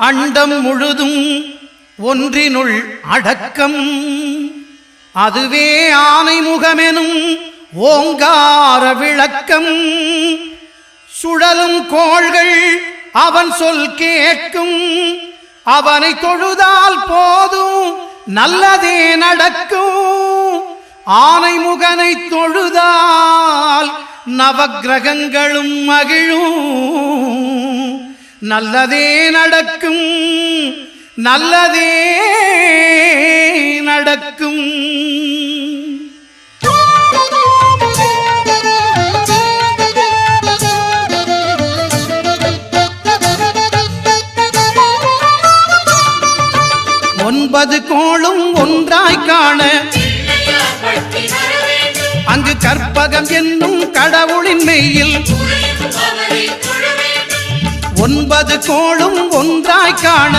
அண்டம் முழுதும் ஒன்றினுள் அடக்கம். அதுவே ஆனை முகமெனும் ஓங்கார விளக்கம். சுழலும் கோள்கள் அவன் சொல் கேட்கும். அவனை தொழுதால் போதும் நல்லதே நடக்கும். ஆனை முகனை தொழுதால் நவக்கிரகங்களும் மகிழும். நல்லதே நடக்கும், நல்லதே நடக்கும். ஒன்பது கோளும் ஒன்றாய் காண அங்கு கற்பகம் என்னும் கடவுளின் மெய்யில். ஒன்பது கோளும் ஒன்றாய் காண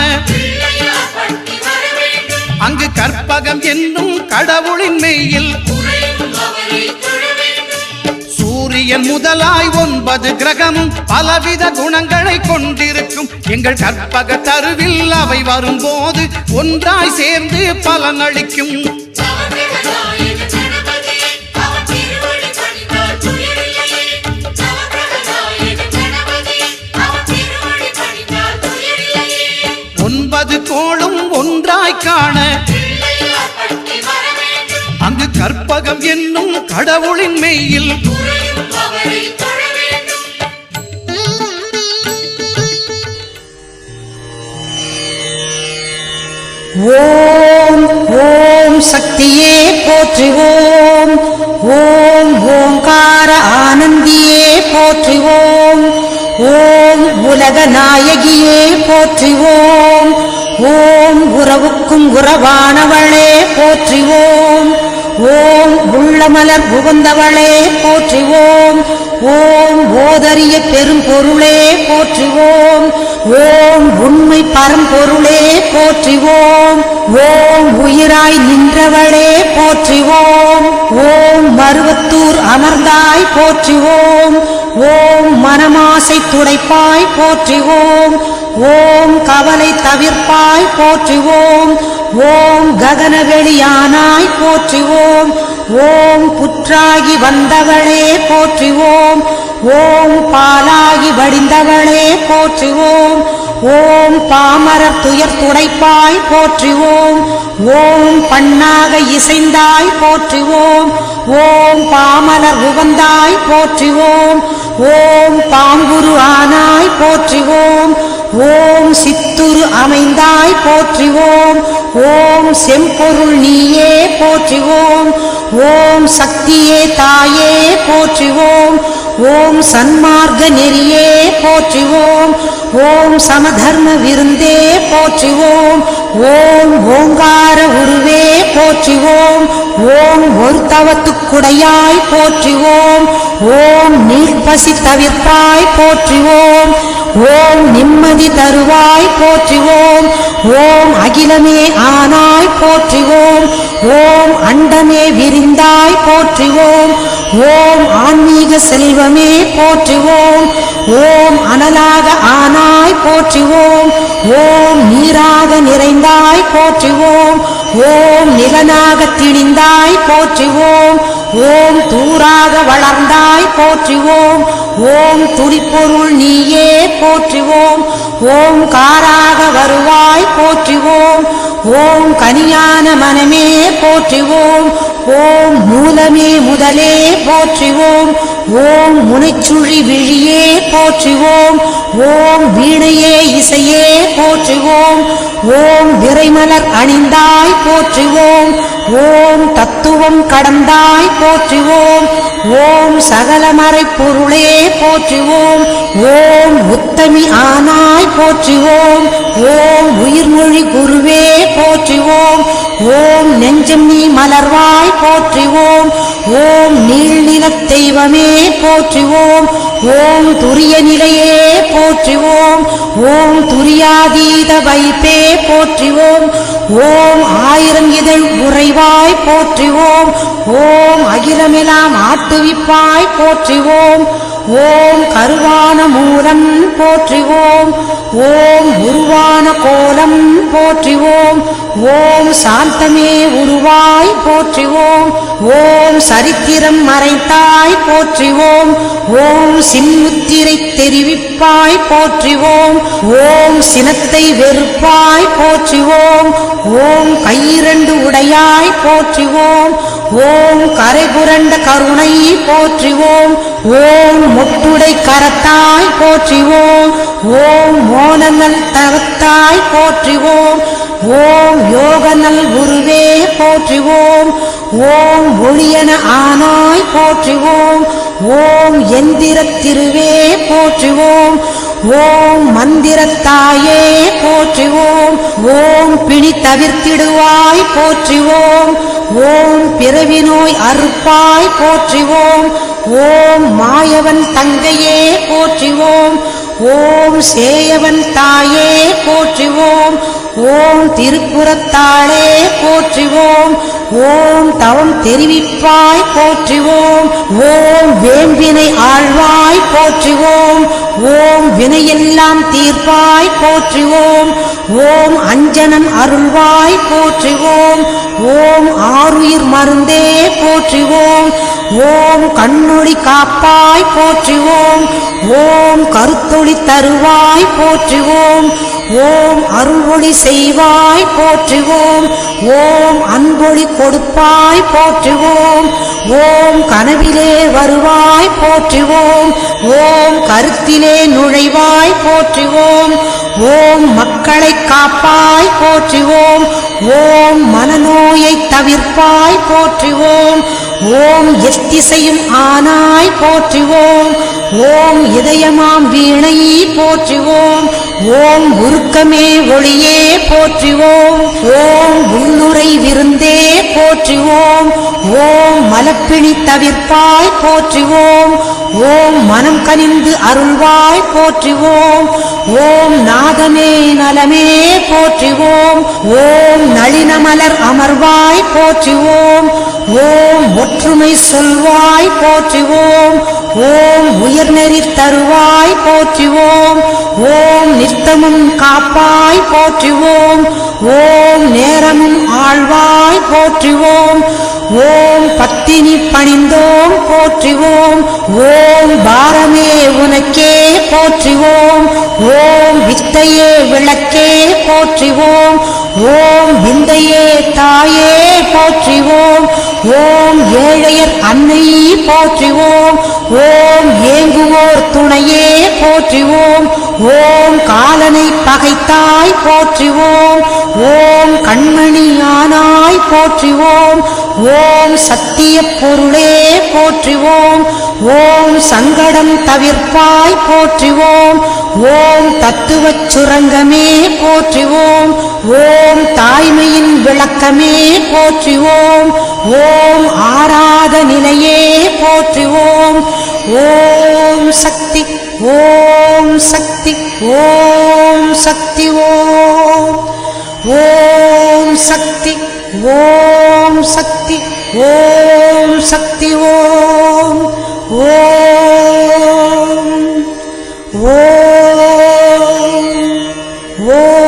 அங்கு கற்பகம் என்னும் கடவுளின் மெய்யில். சூரியன் முதலாய் 9 கிரகமும் பலவித குணங்களை கொண்டிருக்கும். எங்கள் கற்பக தருவில் அவை வரும்போது ஒன்றாய் சேர்ந்து பலனளிக்கும். ஒன்பது கோளும் ஒன்றாய் காண அங்கு கற்பகம் என்னும் கடவுளின் மெய்யில். ஓம் ஓம் சக்தியே போற்றுவோம். ஓம் ஓங்கார ஆனந்தியே போற்றுவோம். ஓம் உலக நாயகியே போற்றுவோம். ஓம் உறவுக்கும் உறவானவளே போற்றுவோம். ஓம் உள்ளமலர் புகுந்தவளே போற்றுவோம். ஓம் ஓதரிய பெரும்பொருளே போற்றுவோம். ஓம் உண்மை பரம்பொருளே போற்றுவோம். ஓம் உயிராய் நின்றவளே போற்றுவோம். ஓம் மருவத்தூர் அமர்ந்தாய் போற்றுவோம். ஓம் மனமாசை துடைப்பாய் போற்றுவோம். ஓம் கவலை தவிர்ப்பாய் போற்றுவோம். ஓம் ககனவெளியானாய் போற்றுவோம். ஓம் புற்றாகி வந்தவளே போற்றுவோம். ஓம் பாலாகி வடிந்தவளே போற்றுவோம். ஓம் பாமரர் துயர் துடைப்பாய் போற்றுவோம். ஓம் பண்ணாக இசைந்தாய் போற்றுவோம். ஓம் பாமலர் உகந்தாய் போற்றுவோம். ஓம் பாங்குரு ஆனாய் போற்றுவோம். ஓம் சித்துரு அமைந்தாய் போற்றுவோம். ஓம் செம்பொருள் நீயே போற்றுவோம். ஓம் சக்தியே தாயே போற்றுவோம். ஓம் சன்மார்க்க நெறியே போற்றுவோம். ஓம் சமதர்ம விருந்தே போற்றுவோம். ஓம் ஓங்கார உருவே போற்றுவோம். ஓம் ஒரு தவத்துக்குடையாய் போற்றுவோம். ஓம் நீர்ப்பசி தவிர்ப்பாய் போற்றுவோம். ஓம் நிம்மதி தருவாய் போற்றுவோம். ஓம் அகிலமே ஆனாய் போற்றுவோம். ஓம் அண்டமே விரிந்தாய் போற்றுவோம். ஓம் ஆன்மீக செல்வமே போற்றுவோம். ஓம் அனலாக ஆனாய் போற்றுவோம். ஓம் நீராக நிறைந்தாய் போற்றுவோம். ஓம் நிலனாக திணிந்தாய் போற்றுவோம். ஓம் தூராக வளர்ந்தாய் போற்றுவோம். ஓம் துடிப்பொருள் நீயே போற்றுவோம். ஓம் காராக வருவாய் போற்றுவோம். ஓம் கனியான மனமே போற்றுவோம். ஓம் மூலமே முதலே போற்றுவோம். ஓம் முனைச்சுழி விழியே போற்றுவோம். ஓம் வீணையே இசையே போற்றுவோம். ஓம் விரைமலர் அணிந்தாய் போற்றுவோம். ஓம் தத்துவம் கடந்தாய் போற்றுவோம். ஓம் சகலமறை பொருளே போற்றுவோம். ஓம் உத்தமி ஆனாய் போற்றுவோம். ஓம் உயிர்மொழி குருவே போற்றுவோம். ஓம் நெஞ்சம் நீ மலர்வாய் போற்றுவோம். ஓம் நீள்நிலத் தெய்வமே போற்றுவோம். ஓம் துரிய நிலையே போற்றுவோம். ஓம் துரியாதீத வைப்பே போற்றுவோம். ஓம் ஆயிரம் இதழ் உறைவாய் போற்றுவோம். ஓம் அகிலமெல்லாம் ஆட்டுவிப்பாய் போற்றுவோம். ஓம் கருவான மூலம் போற்றிவோம். ஓம் உருவான கோலம் போற்றிவோம். ஓம் சாந்தமே உருவாய் போற்றிவோம். ஓம் சரித்திரம் மறைத்தாய் போற்றிவோம். ஓம் சின்முத்திரை தெரிவிப்பாய் போற்றிவோம். ஓம் சினத்தை வெறுப்பாய் போற்றிவோம். ஓம் கையிரண்டு உடையாய் போற்றிவோம். ஓம் கரைபுரண்ட கருணை போற்றிவோம். ஓம் மொட்டுடை கரத்தாய் போற்றிவோம். ஓம் மோனநல் தவத்தாய் போற்றிவோம். ஓம் யோகநல் குருவே போற்றிவோம். ஓம் ஒளியன ஆனாய் போற்றிவோம். ஓம் எந்திரத் திருவே போற்றிவோம். ஓம் மந்திரத்தாயே போற்றிவோம். ஓம் பிணி தவிர்த்திடுவாய் போற்றிவோம். ஓம் பிறவி நோய் அறுப்பாய் போற்றிவோம். ஓம் மாயவன் தங்கையே போற்றிவோம். ஓம் சேயவன் தாயே போற்றிவோம். ஓம் திருப்புறத்தாளே போற்றிவோம். ஓம் தவம் தெரிவிப்பாய் போற்றிவோம். ஓம் வேம்பினை ஆழ்வாய் போற்றிவோம். ஓம் வினையெல்லாம் தீர்ப்பாய் போற்றிவோம். ஓம் அஞ்சனம் அருள்வாய் போற்றிவோம். ஓம் ஆருயிர் மருந்தே போற்றிவோம். ஓம் கண்ணொளி காப்பாய் போற்றிவோம். ஓம் கருத்தொளி தருவாய் போற்றிவோம். ஓம் அருள்ஒளி செய்வாய் போற்றிவோம். ஓம் அன்பொளி கொடுப்பாய் போற்றுவோம். ஓம் கனவிலே வருவாய் போற்றுவோம். ஓம் கருத்திலே நுழைவாய் போற்றுவோம். ஓம் மக்களை காப்பாய் போற்றுவோம். ஓம் மனநோயை தவிர்ப்பாய் போற்றுவோம். ஓம் எத்திசையும் ஆனாய் போற்றுவோம். ஓம் இதயமாம் வீணை போற்றுவோம். ஓம் உருக்கமே ஒளியே போற்றுவோம். ஓம் உள்ளுரை விருந்தே போற்றுவோம். ஓம் மலப்பிணி தவிர்ப்பாய் போற்றுவோம். ஓம் மனம் கனிந்து அருள்வாய் போற்றுவோம். ஓம் நாதமே நலமே போற்றுவோம். ஓம் நளினமலர் அமர்வாய் போற்றுவோம். ஓம் ஒற்றுமை சொல்வாய் போற்றுவோம். ஓம் உயர்நெறி தருவாய் போற்றுவோம். ஓம் நித்தமும் காப்பாய் போற்றுவோம். ஓம் நேரமும் ஆழ்வாய் போற்றுவோம். ஓம் பத்தினி பணிந்தோம் போற்றுவோம். ஓம் பாரமே உனக்கே போற்றுவோம். ஓம் வித்தையே விளக்கே போற்றுவோம். ஓம் விந்தையே தாயே போற்றுவோம். ஓம் ஏழையர் அன்னை போற்றுவோம். ஓம் ஏங்குவோர் துணையே போற்றுவோம். ஓம் காலனை பகைத்தாய் போற்றுவோம். ஓம் கண்மணி ஆனாய் போற்றுவோம். ஓம் சத்திய பொருளே போற்றுவோம். ஓம் சங்கடம் தவிர்ப்பாய் போற்றுவோம். ஓம் தத்துவச் சுரங்கமே போற்றுவோம். ஓம் தாய்மையின் விளக்கமே போற்றுவோம். ஓம் ஆராத நிலையே போற்றுவோம். ஓம் சக்தி ஓம் சக்தி ஓம் சக்தி ஓம் ஓம் சக்தி ஓம் சக்தி ஓம் சக்தி ஓம் ஓம் ஓம் ஓம்.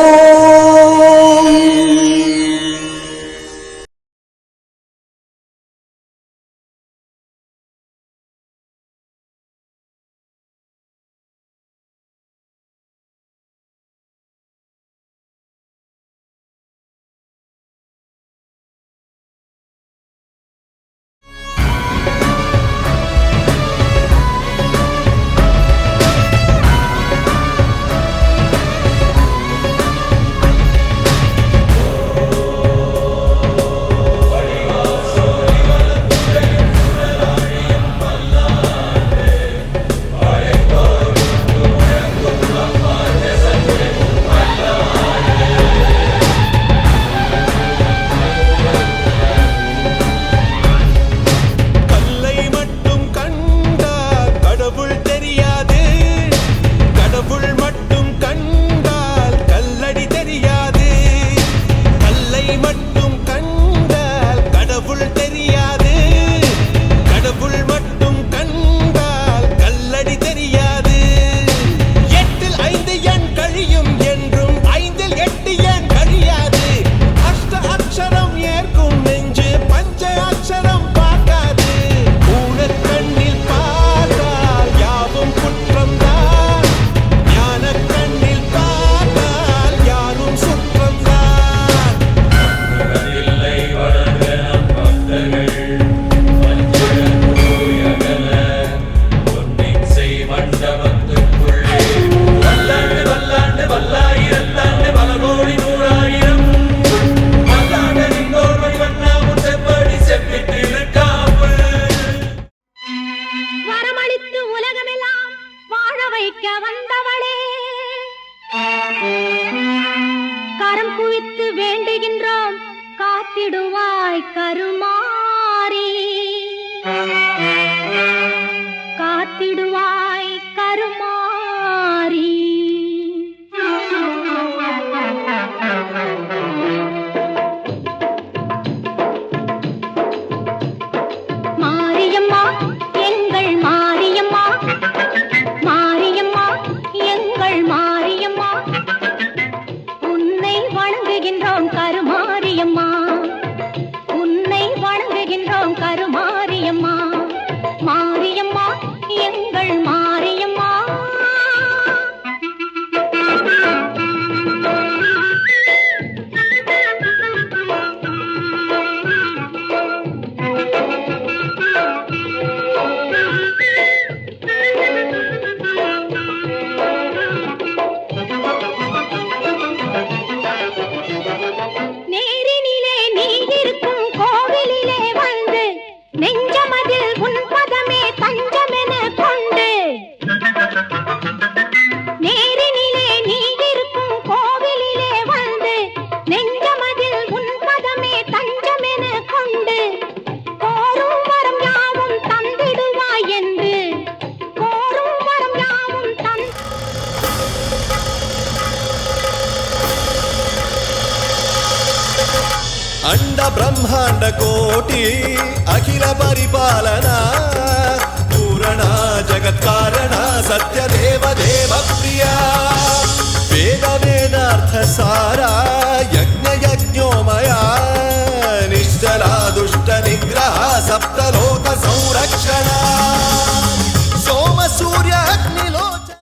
வேண்டுகின்றோம் கருமாரியம்மா, மாரியம்மா எங்கள் மாரியம்மா. நேரினிலே நீ இருக்கும் கோவிலிலே வந்து நெஞ்சமதில் உன் பதமே தஞ்சமென கொண்டு, நேரினிலே நீ இருக்கும் கோவிலிலே வந்து நெஞ்சமதில் உன் பதமே தஞ்சமென கொண்டு, கோரும் வரம் யாவும் தந்திடுவாய் என்று, கோரும் வரம் யாவும் अंड ब्रह्मांड कोटि अखिल परिपालना पूरणा जगत्कारणा सत्य देव देव प्रिया वेद वेदार्थ सारा यज्ञ यज्ञोमया निश्चला दुष्ट निग्रह सप्तलोक संरक्षणा सोम सूर्य अग्निलोचन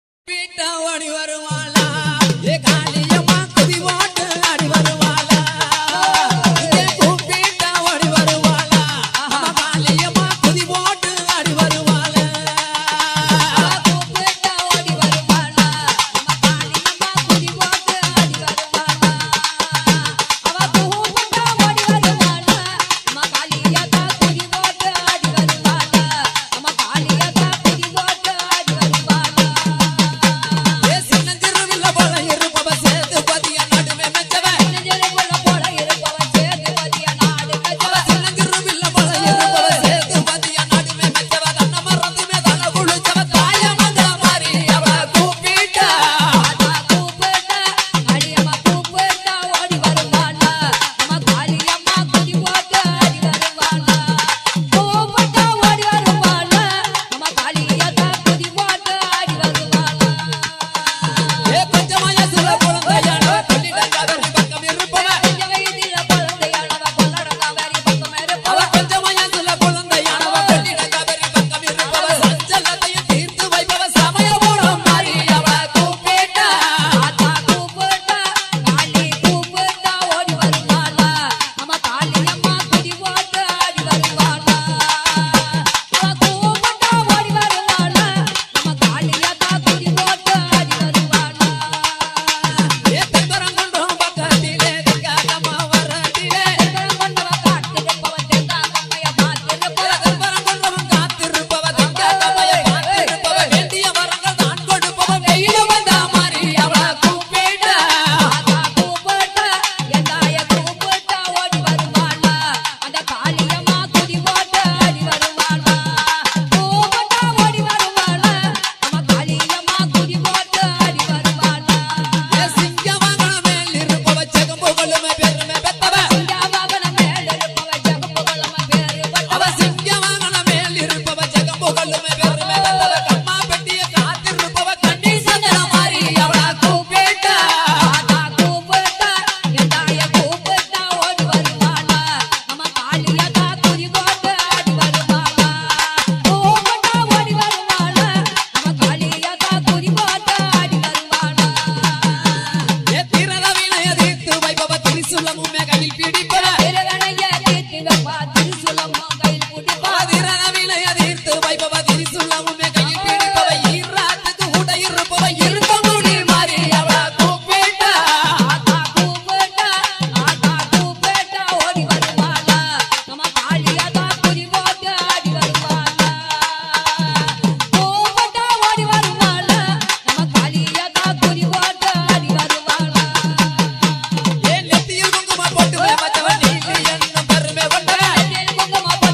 போட்டு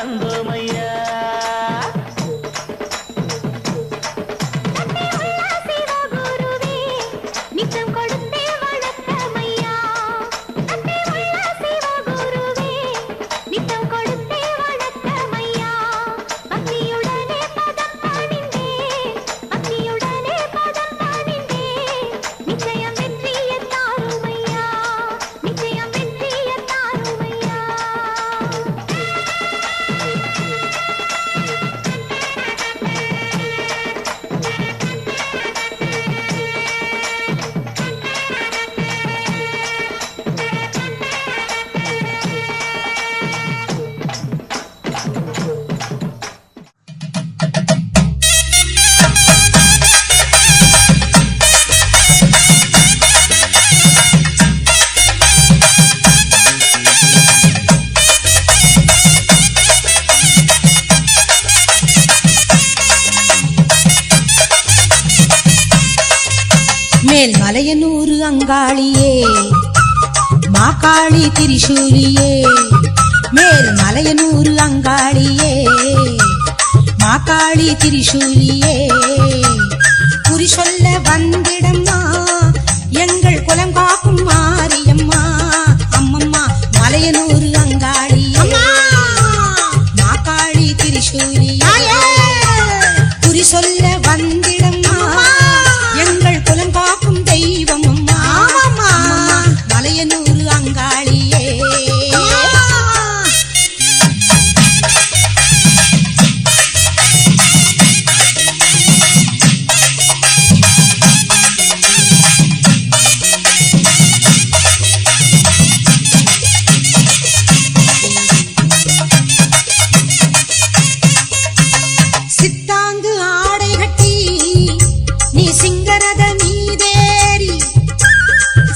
வந்தோமையா. சிவகுருவே நித்தம் கொடுத்தே வணக்கமையா. சிவகுருவே நித்தம் கொடுத்தே வணக்கமையா. பக்தியுடனே பதம் பணிந்தே, பக்தியுடனே பதம் பணிந்தே, நிச்சயம் வெற்றியை தாருமையா, நிச்சயம் வெற்றியை தாருமையா. மேல் மலையனூரு அங்காளியே மாகாளி திரிசூலியே. மேல் மலையனூரு அங்காளியே மாகாளி திரிசூலியே. குறி சொல்ல வந்திடம்மா எங்கள் குலம் காக்கும் மாரியம்மா. அம்மம்மா மலையனூரு அங்காளியே மாகாளி திரிசூலியே. குறி சொல்ல வந்திடம்மா எங்கள் குலம் காக்கும் தெய்வம் அம்மா. மலையனூரு அங்காளியே. சித்தாங்கு ஆடை கட்டி நீ சிங்கரத மீதேறி.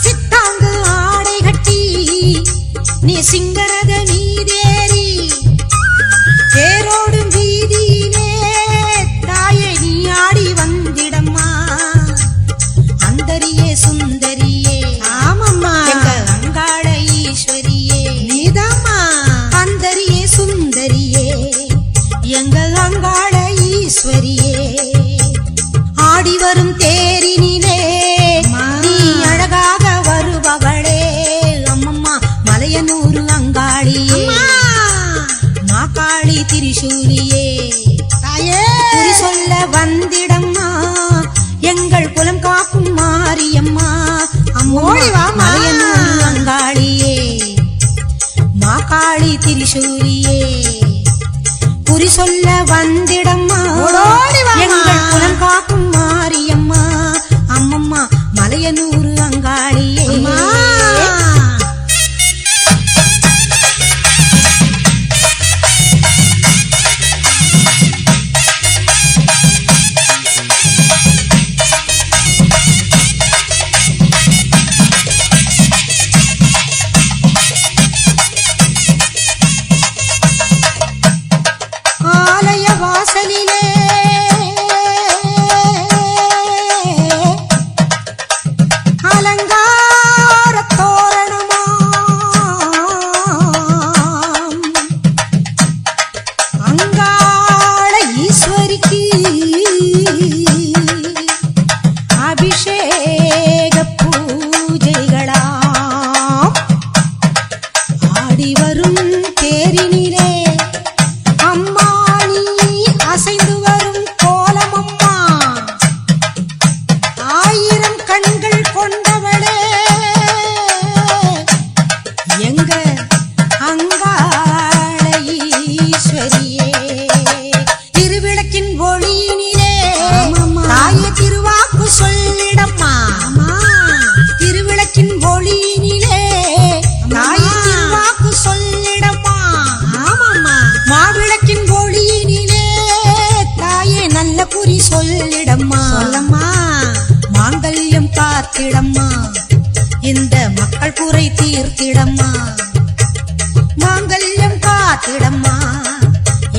சித்தாங்கு ஆடை கட்டி நீ சிங்கரத மீதேறி. தேரோடும் வீதியிலே தாயே நீ ஆடி வந்திடம்மா. அந்தரியே சுந்தரியே ஆமம்மா எங்க அங்காள ஈஸ்வரியே நீதாம்மா. அந்தரியே சுந்தரியே எங்க அங்காள ஈஸ்வரியே. ஆடி வரும் தேரினிலே நீ அழகாக வருபவளே. அம்மம்மா மலையனூரு அங்காளியே மாகாளி திரிசூலியே. குறி சொல்ல வந்திடம்மா எங்கள் குலம் காக்கும் மாரியம்மா. அம்மோடிவா மலையனூரு அங்காளியே மாகாளி திரிசூலியே. குறி சொல்ல வந்திடம்மா எங்கள் குலம் காக்கும் மாரியம்மா. அம்மம்மா மலையனூரு அங்காளியே. ஆலய வாசலிலே அலங்கார தோரணமாம். அங்காள ஈஸ்வரிக்கு அபிஷேக பூஜைகளாம். ஆடி வரும் தேரினிலே அம்மா நீ அசைந்து வரும் கோலமம்மா. ஆயிரம் கண்கள் கொண்டவளே எங்க அங்காள ஈஸ்வரியே. திருவிளக்கின் ஒளியினிலே தாயே திருவாக்கு சொல்லிடம்மா. திருவிளக்கின் ஒளியினிலே தாயே திருவாக்கு சொல்லிடம்மா. மாவிளக்கின் ஒளியினிலே தாயே நல்ல குறி சொல்லிடம்மா. மாங்கல்யம் காத்திடம்மா இந்த மக்கள் குறை தீர்த்திடம்மா. மாங்கல்யம் காத்திடம்மா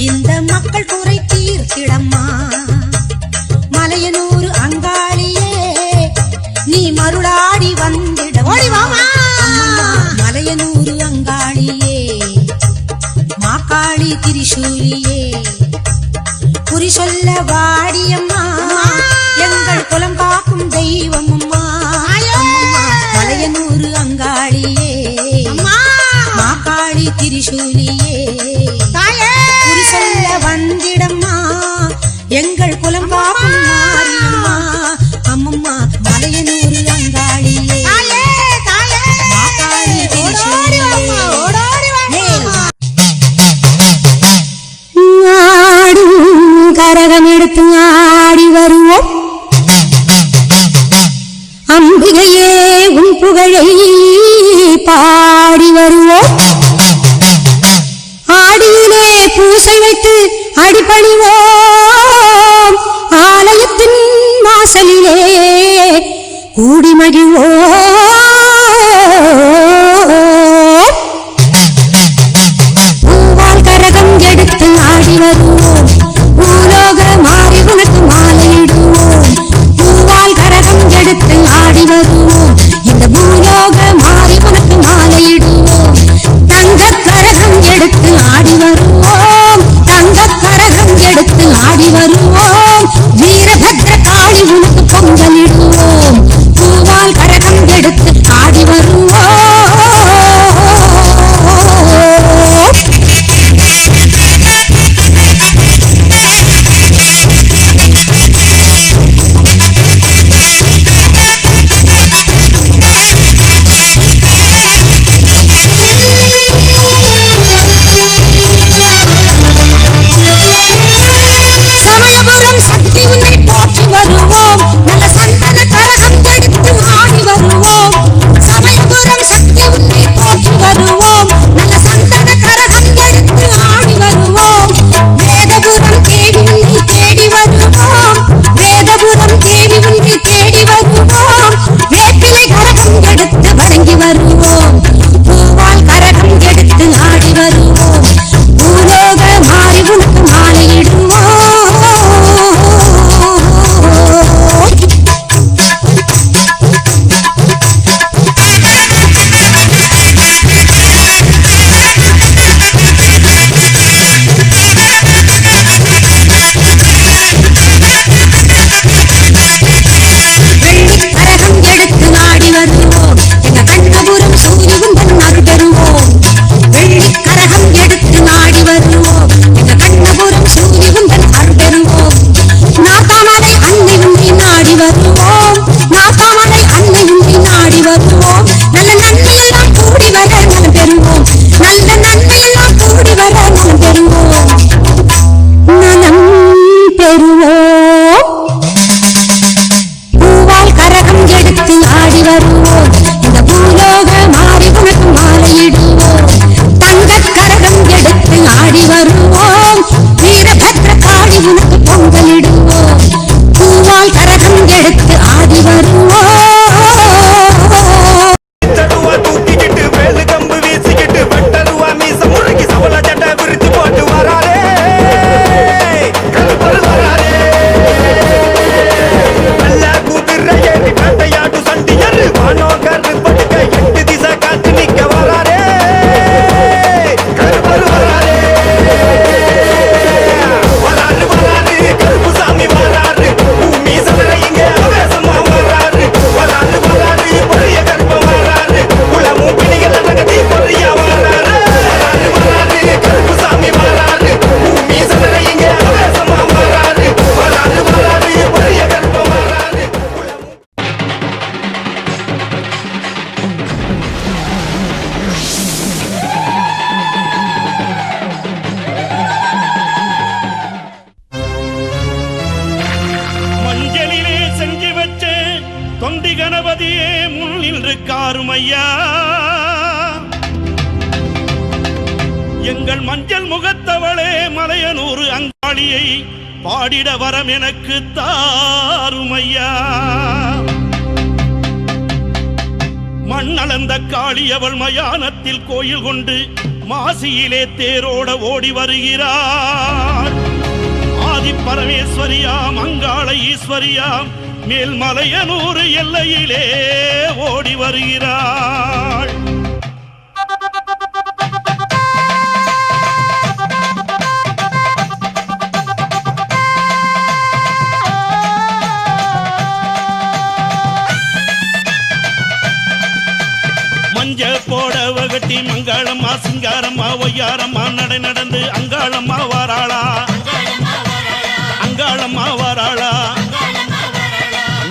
இந்த மக்கள் குறை தீர்த்திடம்மா. மலையனூரு அங்காளியே நீ மருளாடி வந்திடம்மா. மலையனூரு அங்காளியே மாகாளி திரிசூலியே. திரிசூலியே குறி சொல்ல வாடியம்மா எங்கள் குலம் காக்கும் தெய்வம் அம்மா அம்மா மலையனூர் அங்காளியே மாகாளி திரிசூலியே குறி சொல்ல வந்திடம்மா எங்கள் குலம் காக்கும் மாரியம்மா அம்மம்மா மலையனூர் அங்காளியே மாகாளி திரிசூலியே கரகம் எடுத்து ஆடி வருவோம் அம்பிகையே உன் புகழை பாடி வருவோம் ஆடியிலே பூசை வைத்து அடிபணிவோம் ஆலயத்தின் வாசலிலே கூடி மகிழ்வோம் பூவால் கரகம் எடுத்து ஆடி வருவோம் பூலோக மாறி உனக்கு மாலையிடுவோம் பூவால் கரகம் எடுத்து ஆடி வருவோம் இந்த பூலோக மாறி உனக்கு மாலையிடுவோம் தங்க கரகம் எடுத்து ஆடி வருவோம் தங்க கரகம் எடுத்து ஆடி வருவோம் வீரபத்ர காளி உனக்கு பொங்கலிடுவோம் பூவால் கரகம் எடுத்து ஆடி வருவோம் சமயபுரம் சக்தி உன்னை போற்றி வருவோம் நல்ல சந்தன கரகம் எடுத்து ஆடி வருவோம் சமயபுரம் சக்தி உன்னை போற்றி வருவோம் நல்ல சந்தன கரகம் எடுத்து ஆடி வருவோம் வேதபுரம் தேடி உன்னை தேடி வருவோம் வேதபுரம் தேடி உன்னை தேடி வருவோம் வேப்பிலை கரகம் எடுத்து வணங்கி வருவோம் பூவால் கரகம் எடுத்து ஆடி வருவோம் பூலோக மாறி உனக்கு மாலையிடுவோம் கரகம் எடுத்து ஆடி வருவோம் எங்க கண்ணபுரம் சூரியகுந்தன் அருள் பெறுவோம் வெள்ளி கரகம் எடுத்து ஆடி வருவோம் எங்க கண்ணபுரம் சூரியகுந்தன் அருள் பெறுவோம் நாத்தாமலை அன்னை உன்னை நாடி வருவோம் நாத்தாமலை அன்னை உன்னை நாடி வருவோம் நல்ல நன்மையெல்லாம் கூடி வர நலம் பெறுவோம் நல்ல நன்மையெல்லாம் கூடி வர நலம் பெறுவோம் நலம் பெறுவோம் பூவால் கரகம் எடுத்து ஆடி வருவோம் இந்த பூலோக மாறி உனக்கு மாலையிடுவோம் தங்க கரகம் எடுத்து ஆடி வருவோம் வீரபத்ர காளி உனக்கு பொங்கலிடுவோம் பூவால் கரகம் எடுத்து ஆடி வருவோம் தடுவா தூக்கிக்கிட்டு வேலு கம்பு வீசிக்கிட்டு வெட்டருவா மீச முறுக்கி சவள சட்டை விரிச்சு போட்டு வராரே கருப்பரு வராரே நல்ல குதிரை ஏறி வேட்டையாடு சண்டியர் வானோ கரு படுக்க எட்டு திசை காத்து நிக்க வராரே கருப்பரு வராரே வராரு வராரு கருப்பு சாமி வராரு பூமி சதுர இங்க வேசமா வராரு வராரு வராரு பெரிய கருப்பம் வராரு குளமும் பிணிகள் நகதி பொறியா வராரு வராரு வராரு கருப்பு சாமி வராரு பூமி சதுர இங்க வேசமா வராரு வராரு வராரு பெரிய கருப்பம் வராரு மஞ்சளிலே செஞ்சு வச்ச தொந்தி கணபதியே முன்னில் இருக்காருமையா எங்கள் மஞ்சள் முகத்தவளே மலையனூர் அங்காளியை பாடிட வரம் எனக்கு தாருமையா மண்ணளந்த காளி அவள் மயானத்தில் கோயில் கொண்டு மாசியிலே தேரோட ஓடி வருகிறார் ஆதி பரமேஸ்வரியாம் அங்காள ஈஸ்வரியாம் மேல்மலையனூர் எல்லையிலே ஓடி வருகிறாள் கட்டி மங்காளம்மா சிங்காரம்மா ஒய்யாரம்மா நடை நடந்து அங்காளம்மா வாராளா அங்காளம்மா வாராளா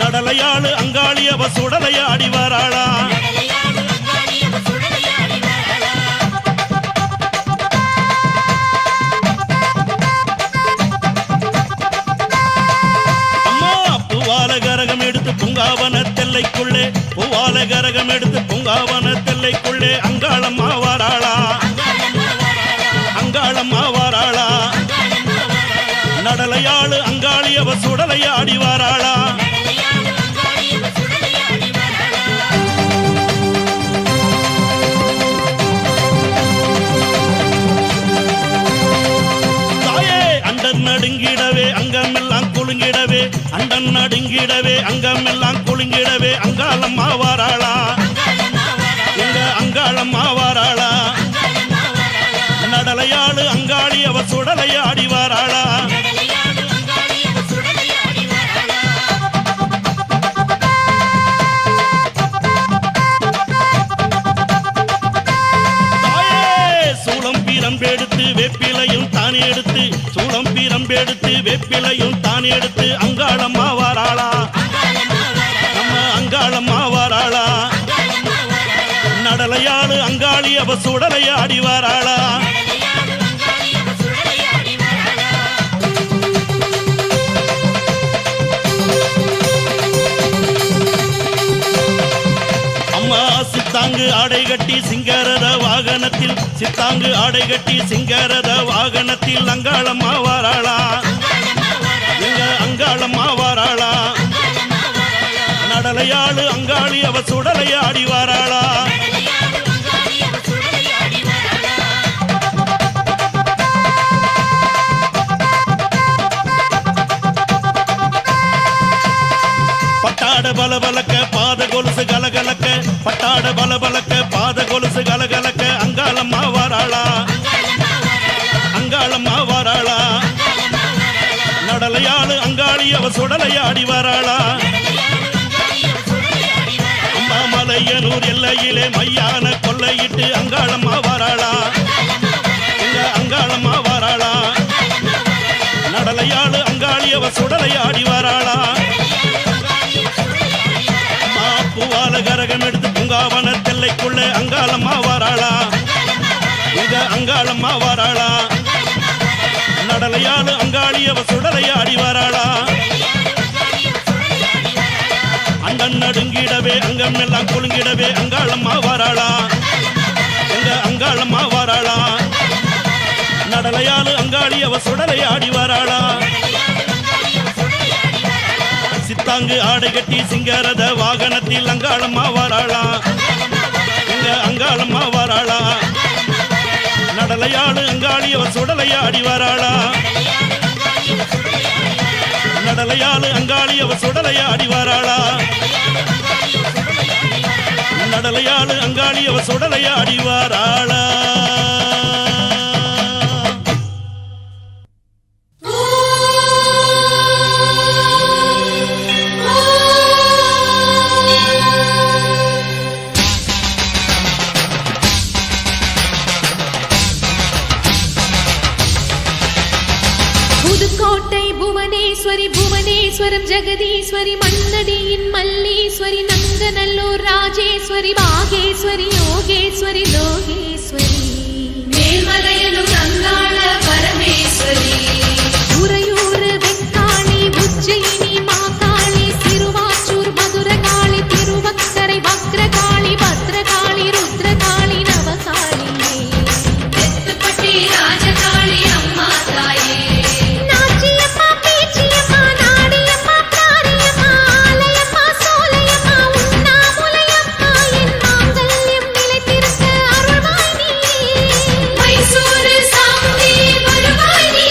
நடலையாளு அங்காளி அவ சுடலையாடி வாராளா கரகம் எடுத்து பூங்காவன தெல்லைக்குள்ளே பூவால கரகம் எடுத்து பூங்காவன தெல்லைக்குள்ளே அங்காளம்மா வாராளா அங்காளம்மா வாராளா நடலையாளு அங்காளி அவ சுடலையாடி வாராளா நடுங்கிடவே அங்கமெல்லாம் குலுங்கிடவே அண்டன் நடுங்கிடவே அங்கமெல்லாம் குலுங்கிடவே அங்காளம்மா வாராளா எங்க அங்காளம்மா வாராளா நடலையாளு அங்காளி அவ சுடலையாடி வாராளா சூளம் பீரம்பெடுத்து வெப்பிலையும் தானே எடுத்து சூளம் பீரம்பெடுத்து வெப்பிலையும் தானே எடுத்து அங்காளம்மா வாராளா நம்ம அங்காளம்மா வாராளா நடலையாளு அங்காளி அவ சுடலையாடி வாராளா சித்தாங்கு ஆடை கட்டி சிங்காரத வாகனத்தில் சித்தாங்கு ஆடை கட்டி சிங்காரத வாகனத்தில் அங்காளம்மா வாராளா எங்க அங்காளம்மா வாராளா நடலையாளு அங்காளி அவ சுடலையாடி வாராளா பட்டாட பலபலக்க பாத கொலுசு கலகலக்க பட்டாட பலபலக்க பாத கொலுசு கலகலக்க அங்காளம்மா வாராளா அங்காளம்மா வாராளா நடலையாளு அங்காளி அவ சுடலையாடி வாராளா அம்மாமலையனூர் எல்லையிலே மையான கொள்ளையிட்டு அங்காளம்மா வாராளா எங்க அங்காளம்மா வாராளா நடலையாளு அங்காளி அவ சுடலையாடி வாராளா பூவால கரகம் எடுத்து பூங்காவன தெல்லைக்குள்ள அங்காளம்மா வாராளா எங்க அங்காளம்மா வாராளா நடலையாளு அங்காளி அவ சுடலையாடி வாராளா அண்டன் நடுங்கிடவே அங்கம் எல்லாம் குலுங்கிடவே அங்காளம்மா வாராளா எங்க அங்காளம்மா வாராளா நடலையாளு அங்காளி அவ சுடலையாடி வாராளா சித்தாங்கு ஆடை கட்டி சிங்காரத வாகனத்தில் அங்காளம்மா வாராளா எங்க அங்காளம்மா வாராளா நடலையாளு அங்காளி அவ சுடலையாடி வாராளா நடலையாளு அங்காளி அவ சுடலையாடி வாராளா நடலையாளு அங்காளி அவ சுடலையாடி வாராளா புதுக்கோட்டை புவனேஸ்வரி புவனேஸ்வரம் ஜெகதீஸ்வரி மன்னடியின் மல்லீஸ்வரி நங்கநல்லூர் ராஜேஸ்வரி பாகேஸ்வரி யோகேஸ்வரி லோகேஸ்வரி மேல்மலையனூர் அங்காள பரமேஸ்வரி உறையூர் வெக்காளி உஜ்ஜயினி மாகாளி சிறுவாச்சூர் மதுரகாளி திருவக்கரை வக்ரகாளி பத்ரகாளி ருத்ரகாளி நவகாளி எத்துப்பட்டி ராஜகாளி அம்மா தாயே மைசூர் சாமுண்டி வருவாய் நீ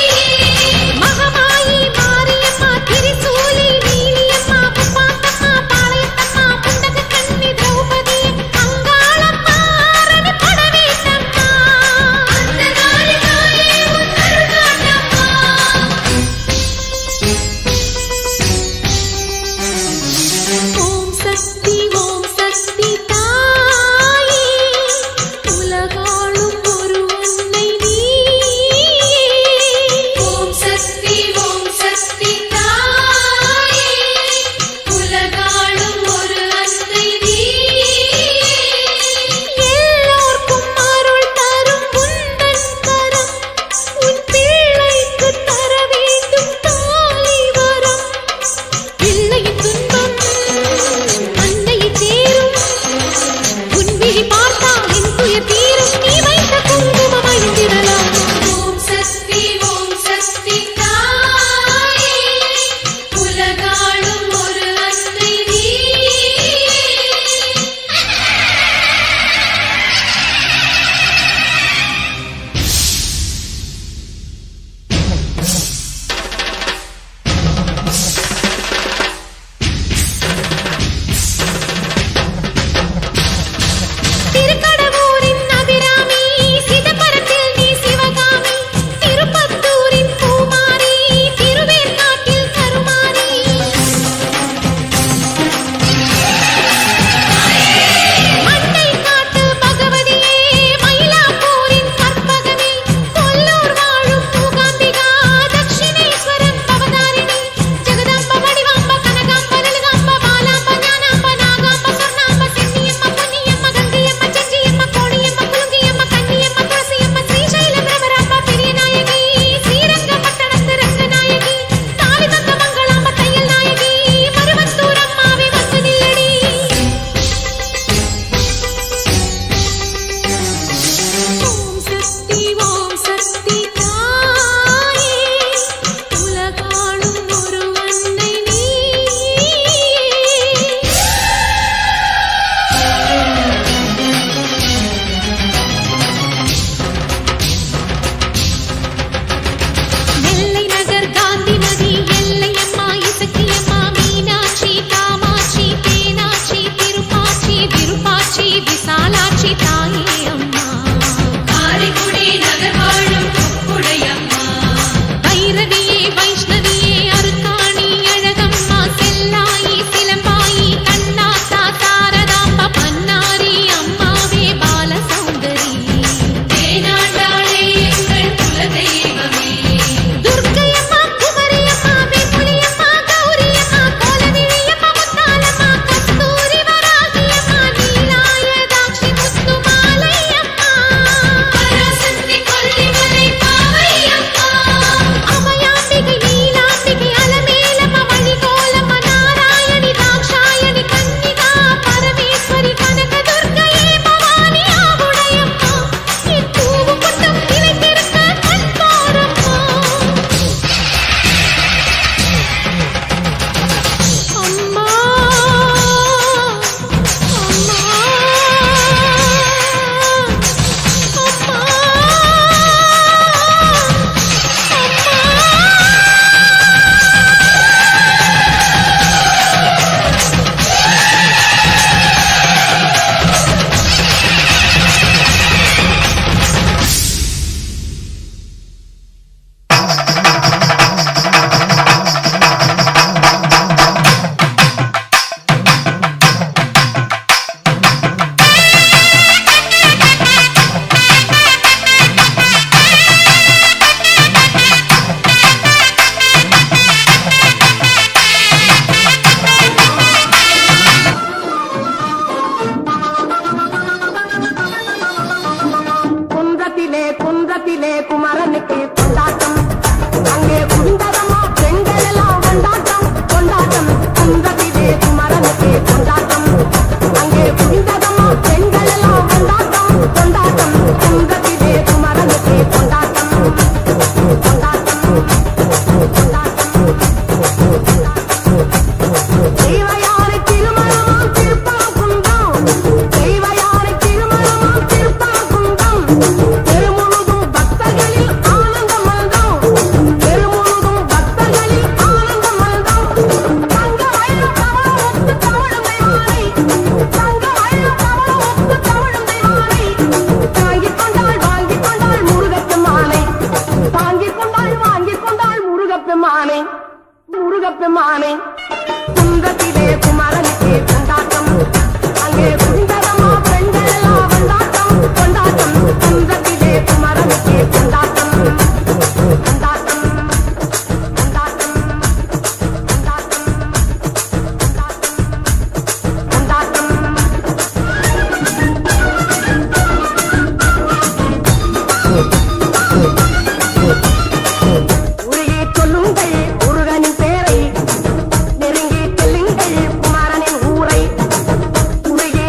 பெருமானே முருகப்பெருமானே குன்றத்திலே குமரனுக்கு கொண்டாட்டம் அங்கே குந்தரமா பெண்கள் எல்லாம் கொண்டாட்டம் கொண்டாட்டம் குன்றத்திலே குமரனுக்கு கொண்டாட்டம் கொண்டாட்டம் கொண்டாட்டம் கொண்டாட்டம் உருகி சொல்லுங்கள் முருகனின் பேரை நெருங்கி செல்லுங்கள் குமரனின் ஊரை உருகி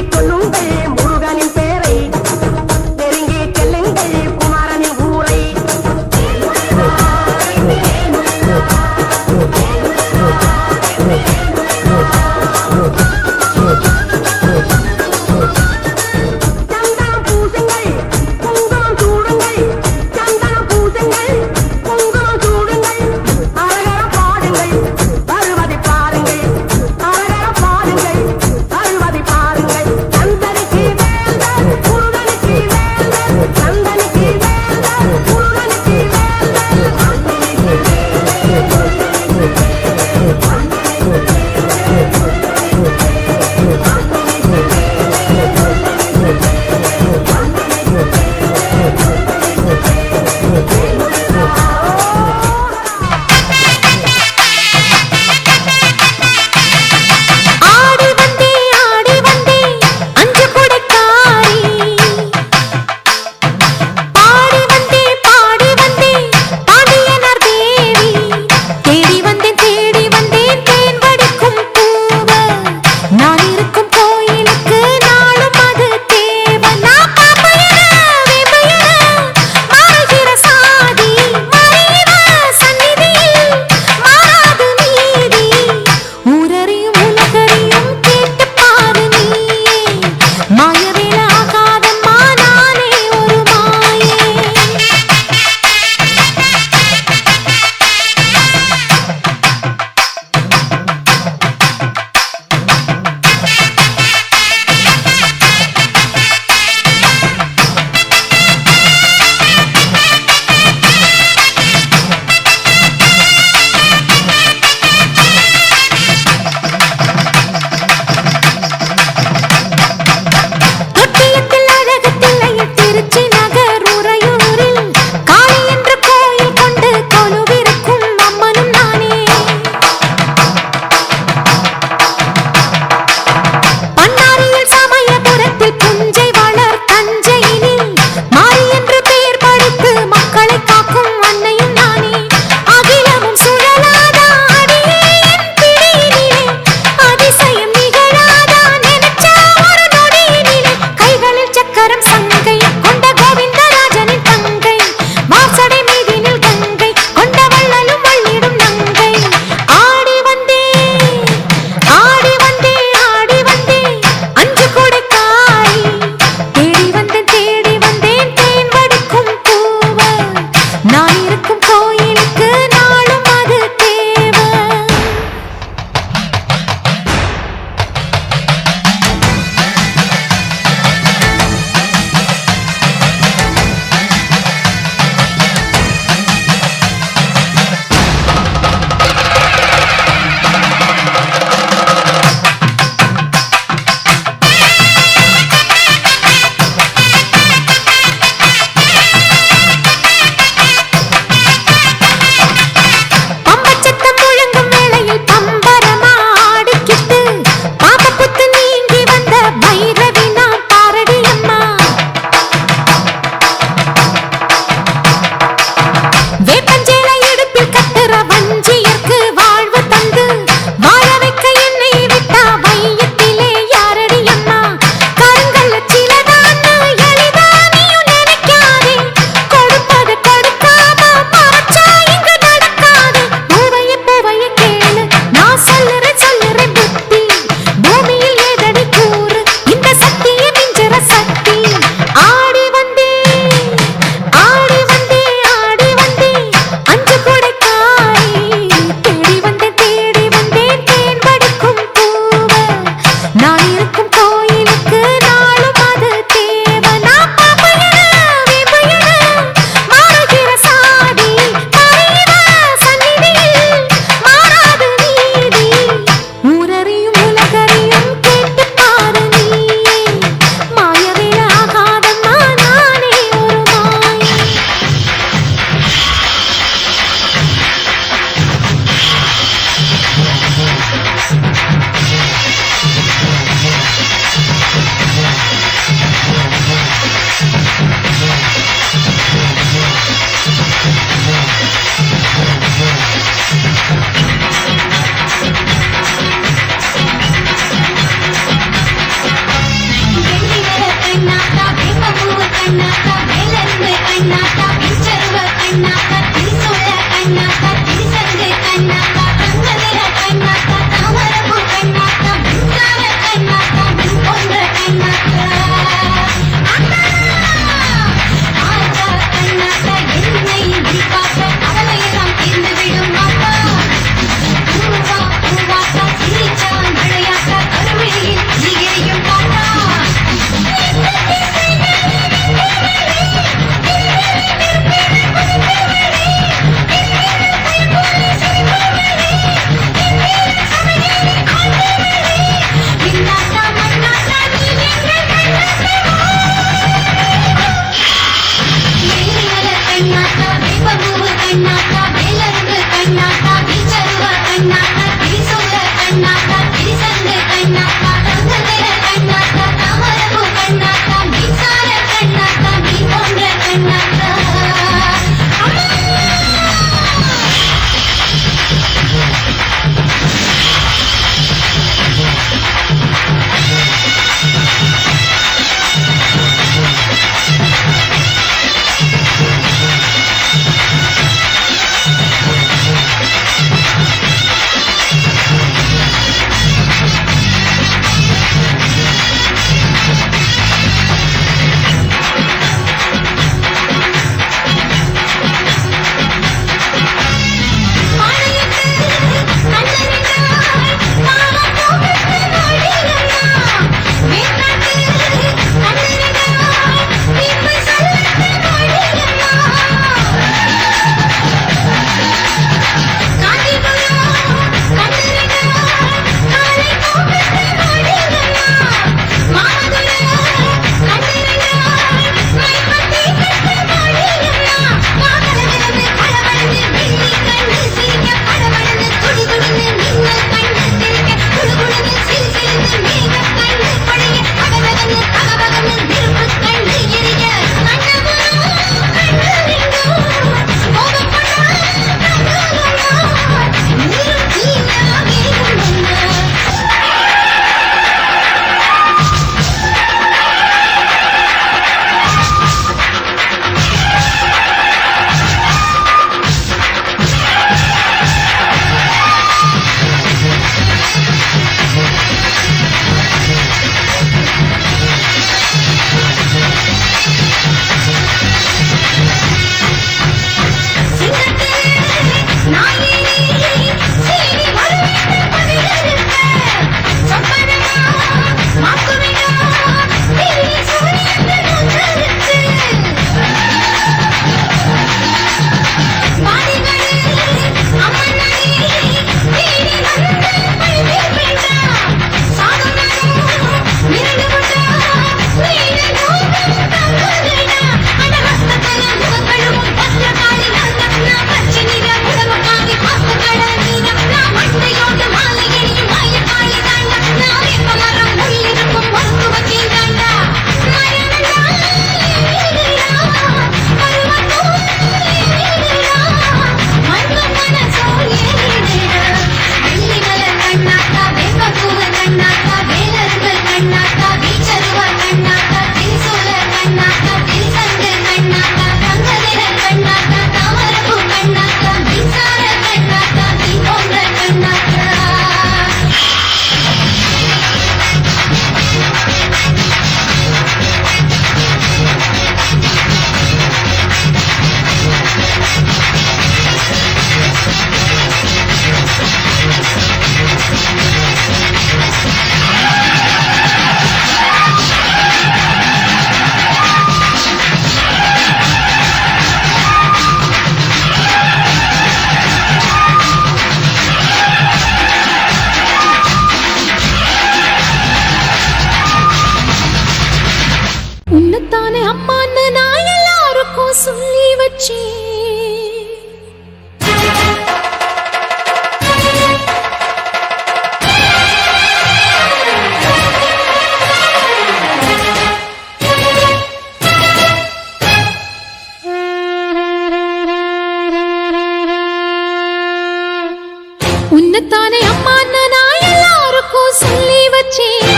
உன்னத்தானே அம்மா நான் எல்லாருக்கும் சொல்லி வச்சேன்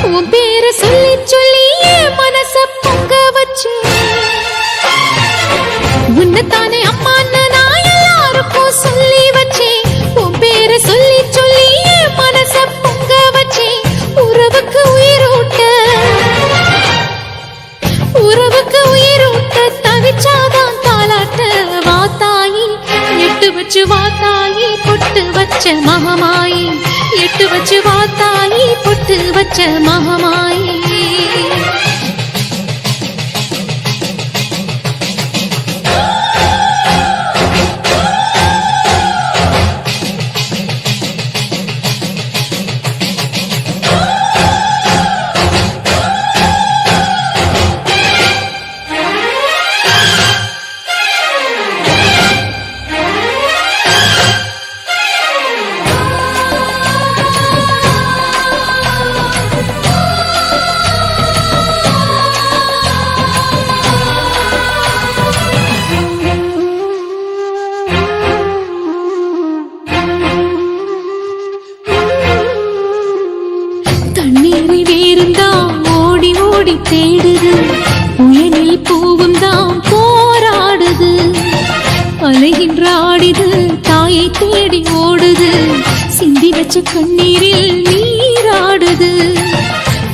உன் பேரை சொல்லி சொல்லி என் மனச பொங்க வச்சேன் உன்னத்தானே அம்மா நான் எல்லாருக்கும் சொல்லி வச்சேன் உன் பேரை சொல்லி சொல்லி என் மனச பொங்க வச்சேன் உறவுக்கு உயிரூட்ட தவிச்சாதான் தாலாட்ட வாத்தாயி எட்டு வச்சு வாத்தாயி பொட்டு வச்ச மகமாயி எட்டு வச்சு வாத்தாயி பொட்டு வச்ச மகமாயி தண்ணீரை வேறுந்தான் ஓடி ஓடி தேடுது புயலில் பூவும் தான் போராடுது அலைகின்ற ஆடிது தாயை தேடி ஓடுது சிந்தி வச்ச கண்ணீரில் நீராடுது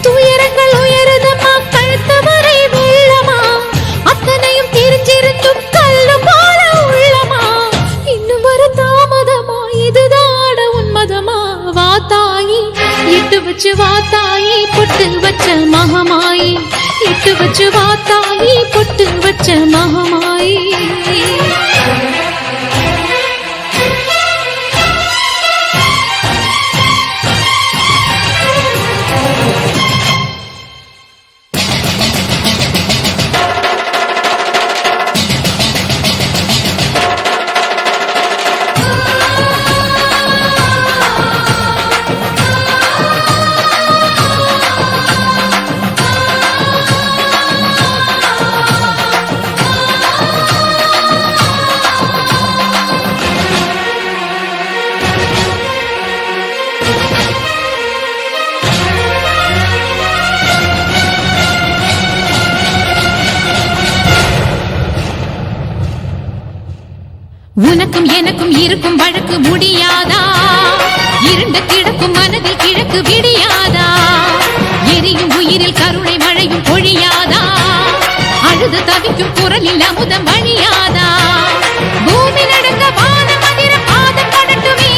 துயரங்கள் உயருதமா கழுத்து வரை வெள்ளமா அத்தனையும் தெரிஞ்சிருந்தும் கல்லு போல உள்ளமா இன்னும் ஒரு தாமதமா இதுதாட உன்மதமா வாத்தாயி எட்டு வச்சு வாத்தாயி பொட்டு வச்ச மகமாயி எட்டு வச்சு வாத்தாயி பொட்டு வச்ச மகமாயி உனக்கும் எனக்கும் இருக்கும் வழக்கு முடியாதா இருண்ட கிடக்கும் மனதில் கிழக்கு விடியாதா எரியும் உயிரில் கருணை மழையும் பொழியாதா அழுது தவிக்கும் குரலில் அமுதம் வழியாதா பூமி நடுங்க வானம் அதிர பாதம் படட்டுமே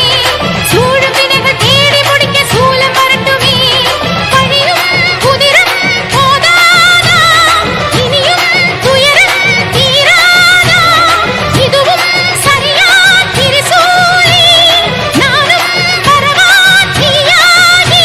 சூழும் வினைகள் தேடி முடிக்க சூலம் வரட்டுமே பழியும் குதிரம் போதாதா இனியும் துயரம் தீராதா இதுவும் சரியா திரிசூலி நானும் வரவா தீயாகி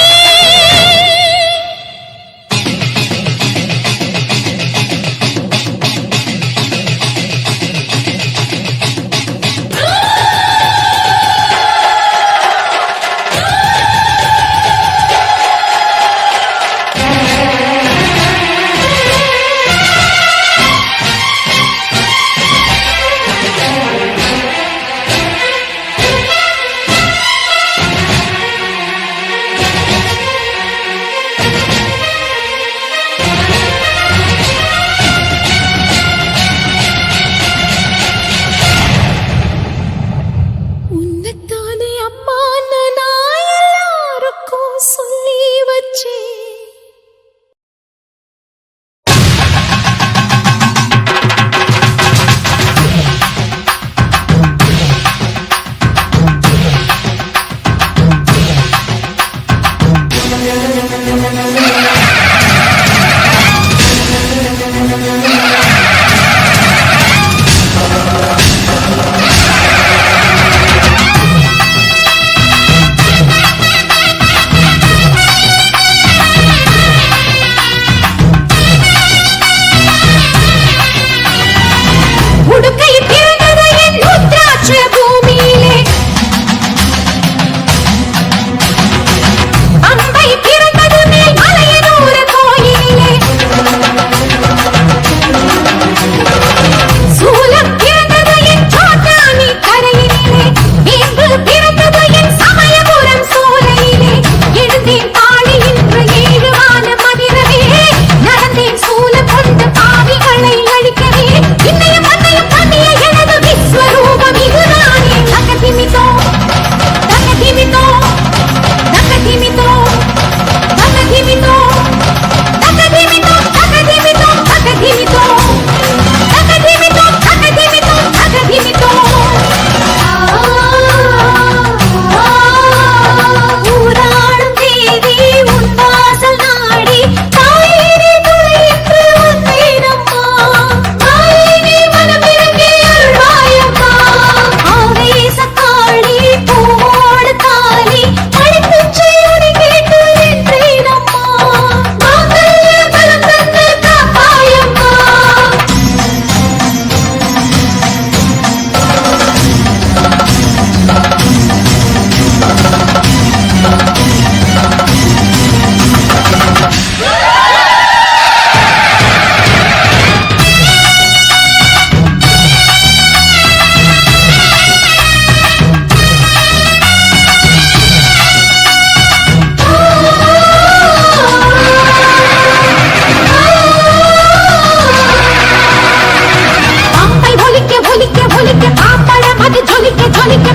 அது ஜொலிக்க ஜொலிக்க